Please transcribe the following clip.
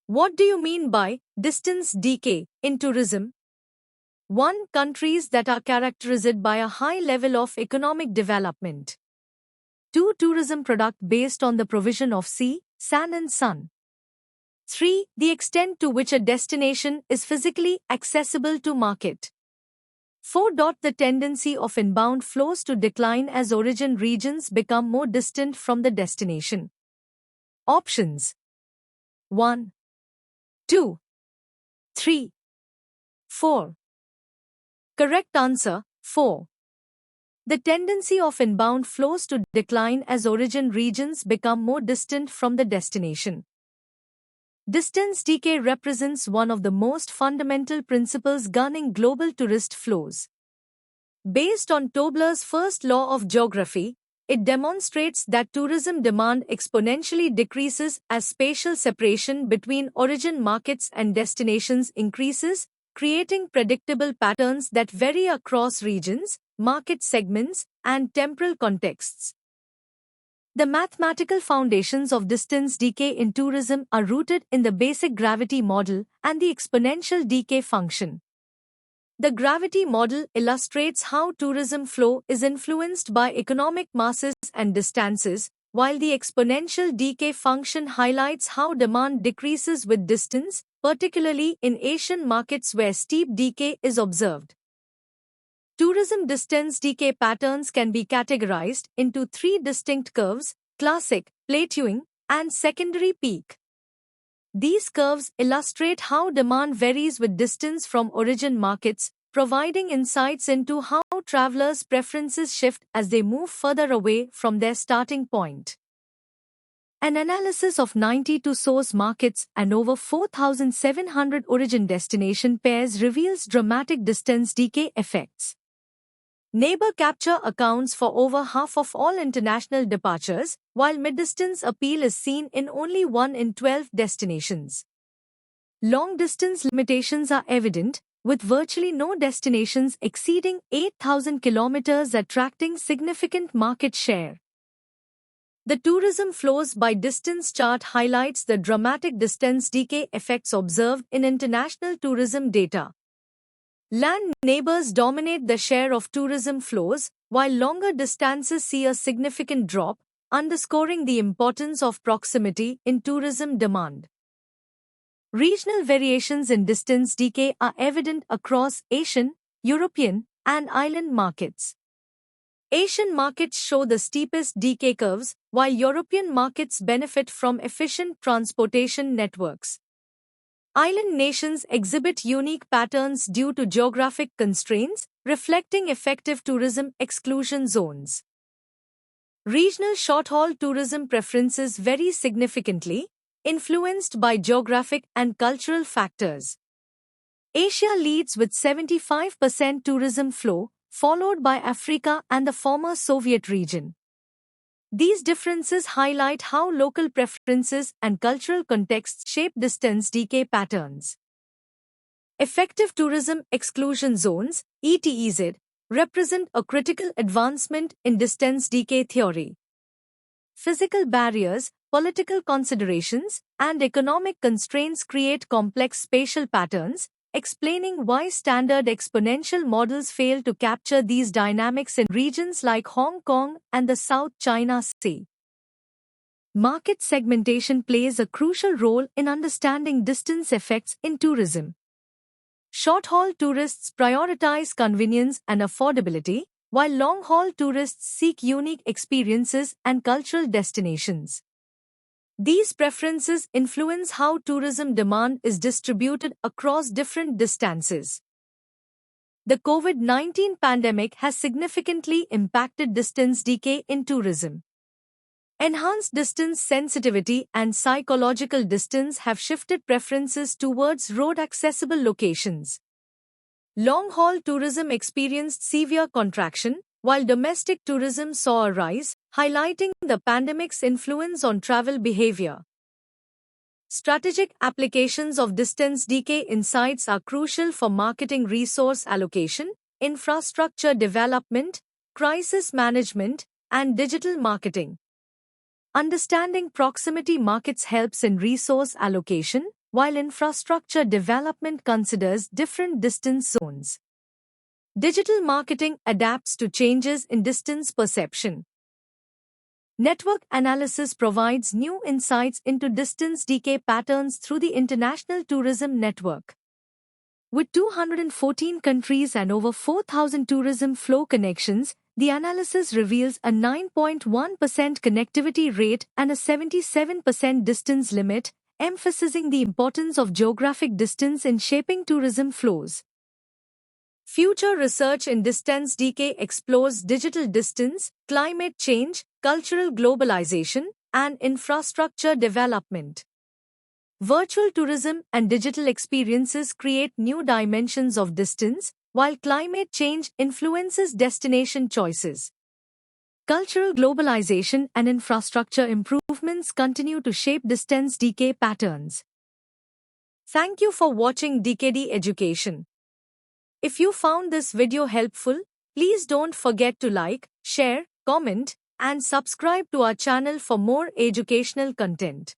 What do you mean by distance decay in tourism? 1. Countries that are characterized by a high level of economic development. 2. Tourism product based on the provision of sea, sand and sun. 3. The extent to which a destination is physically accessible to market. 4. The tendency of inbound flows to decline as origin regions become more distant from the destination. Options 1, 2, 3, 4. Correct answer 4. The tendency of inbound flows to decline as origin regions become more distant from the destination. Distance decay represents one of the most fundamental principles governing global tourist flows. Based on Tobler's first law of geography, it demonstrates that tourism demand exponentially decreases as spatial separation between origin markets and destinations increases, creating predictable patterns that vary across regions, market segments, and temporal contexts. The mathematical foundations of distance decay in tourism are rooted in the basic gravity model and the exponential decay function. The gravity model illustrates how tourism flow is influenced by economic masses and distances, while the exponential decay function highlights how demand decreases with distance, particularly in Asian markets where steep decay is observed. Tourism distance decay patterns can be categorized into 3 distinct curves: classic, plateauing, and secondary peak. These curves illustrate how demand varies with distance from origin markets, providing insights into how travelers' preferences shift as they move further away from their starting point. An analysis of 92 source markets and over 4,700 origin destination pairs reveals dramatic distance decay effects. Neighbor capture accounts for over half of all international departures, while mid-distance appeal is seen in only 1 in 12 destinations. Long-distance limitations are evident, with virtually no destinations exceeding 8,000 kilometers attracting significant market share. The tourism flows by distance chart highlights the dramatic distance decay effects observed in international tourism data. Land neighbors dominate the share of tourism flows, while longer distances see a significant drop, underscoring the importance of proximity in tourism demand. Regional variations in distance decay are evident across Asian, European, and island markets. Asian markets show the steepest decay curves, while European markets benefit from efficient transportation networks. Island nations exhibit unique patterns due to geographic constraints, reflecting effective tourism exclusion zones. Regional short-haul tourism preferences vary significantly, influenced by geographic and cultural factors. Asia leads with 75% tourism flow, followed by Africa and the former Soviet region. These differences highlight how local preferences and cultural contexts shape distance decay patterns. Effective tourism exclusion zones, ETEZ, represent a critical advancement in distance decay theory. Physical barriers, political considerations, and economic constraints create complex spatial patterns, explaining why standard exponential models fail to capture these dynamics in regions like Hong Kong and the South China Sea. Market segmentation plays a crucial role in understanding distance effects in tourism. Short-haul tourists prioritize convenience and affordability, while long-haul tourists seek unique experiences and cultural destinations. These preferences influence how tourism demand is distributed across different distances. The COVID-19 pandemic has significantly impacted distance decay in tourism. Enhanced distance sensitivity and psychological distance have shifted preferences towards road-accessible locations. Long-haul tourism experienced severe contraction, while domestic tourism saw a rise, highlighting the pandemic's influence on travel behavior. Strategic applications of distance decay insights are crucial for marketing resource allocation, infrastructure development, crisis management, and digital marketing. Understanding proximity markets helps in resource allocation, while infrastructure development considers different distance zones. Digital marketing adapts to changes in distance perception. Network analysis provides new insights into distance decay patterns through the International Tourism Network. With 214 countries and over 4,000 tourism flow connections, the analysis reveals a 9.1% connectivity rate and a 77% distance limit, emphasizing the importance of geographic distance in shaping tourism flows. Future research in distance decay explores digital distance, climate change, cultural globalization, and infrastructure development. Virtual tourism and digital experiences create new dimensions of distance, while climate change influences destination choices. Cultural globalization and infrastructure improvements continue to shape distance decay patterns. Thank you for watching DKD Education. If you found this video helpful, please don't forget to like, share, comment, and subscribe to our channel for more educational content.